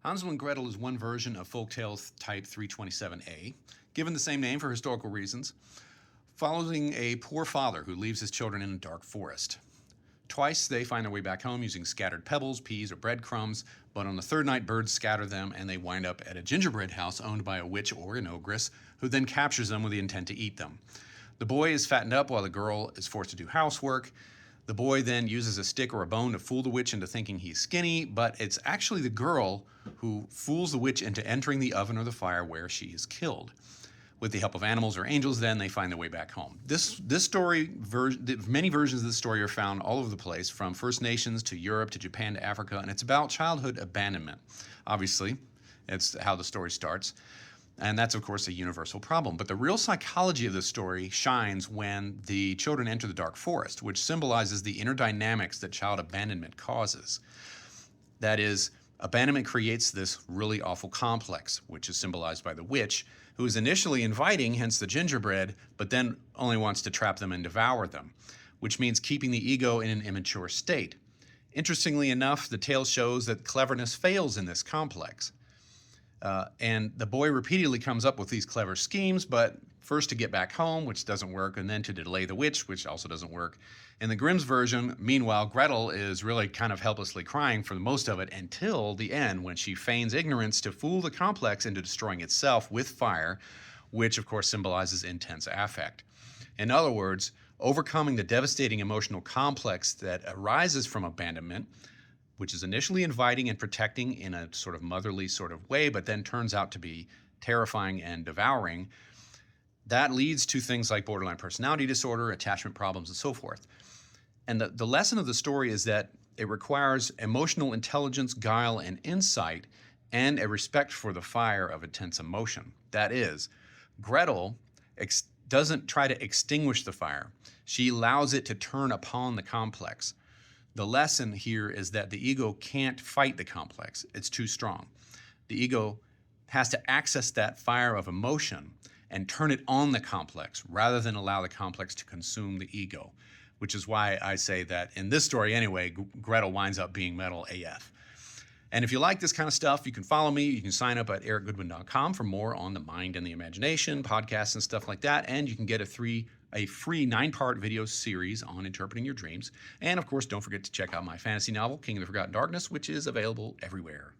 Hansel and Gretel is one version of folktales type 327A, given the same name for historical reasons, following a poor father who leaves his children in a dark forest. Twice they find their way back home using scattered pebbles, peas, or breadcrumbs, but on the third night birds scatter them and they wind up at a gingerbread house owned by a witch or an ogress who then captures them with the intent to eat them. The boy is fattened up while the girl is forced to do housework. The boy then uses a stick or a bone to fool the witch into thinking he's skinny, but it's actually the girl who fools the witch into entering the oven or the fire where she is killed. With the help of animals or angels, then they find their way back home. This story, many versions of this story are found all over the place, from First Nations to Europe to Japan to Africa, and it's about childhood abandonment. Obviously, it's how the story starts. And that's, of course, a universal problem. But the real psychology of this story shines when the children enter the dark forest, which symbolizes the inner dynamics that child abandonment causes. That is, abandonment creates this really awful complex, which is symbolized by the witch, who is initially inviting, hence the gingerbread, but then only wants to trap them and devour them, which means keeping the ego in an immature state. Interestingly enough, the tale shows that cleverness fails in this complex. And the boy repeatedly comes up with these clever schemes, but first to get back home, which doesn't work, and then to delay the witch, which also doesn't work. In the Grimm's version, meanwhile, Gretel is really kind of helplessly crying for most of it until the end, when she feigns ignorance to fool the complex into destroying itself with fire, which of course symbolizes intense affect. In other words, overcoming the devastating emotional complex that arises from abandonment, which is initially inviting and protecting in a sort of motherly sort of way, but then turns out to be terrifying and devouring, that leads to things like borderline personality disorder, attachment problems, and so forth. And the lesson of the story is that it requires emotional intelligence, guile, and insight, and a respect for the fire of intense emotion. That is, Gretel doesn't try to extinguish the fire. She allows it to turn upon the complex. The lesson here is that the ego can't fight the complex. It's too strong. The ego has to access that fire of emotion and turn it on the complex rather than allow the complex to consume the ego, which is why I say that in this story anyway, Gretel winds up being metal AF. And if you like this kind of stuff, you can follow me. You can sign up at ericgoodwin.com for more on the mind and the imagination, podcasts and stuff like that. And you can get a free 9-part video series on interpreting your dreams. And of course, don't forget to check out my fantasy novel, King of the Forgotten Darkness, which is available everywhere.